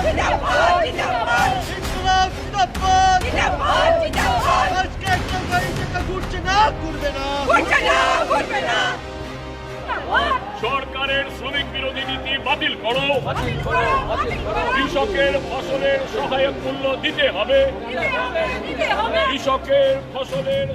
জিন্দাবাদ জিন্দাবাদ ইনকলাব জিন্দাবাদ জিন্দাবাদ আজকে একটা গাড়ি থেকে ঘুরছে না ঘুরবে না ঘুরবে না সরকারের শ্রমিক বিরোধী নীতি বাতিল করো। কৃষকের ফসলের সহায়ক মূল্য দিতে হবে। কৃষকের ফসলের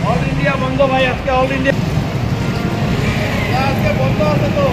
অল ইন্ডিয়া বন্ধ ভাই আজকে অল ইন্ডিয়া আজকে বন্ধ আছে তো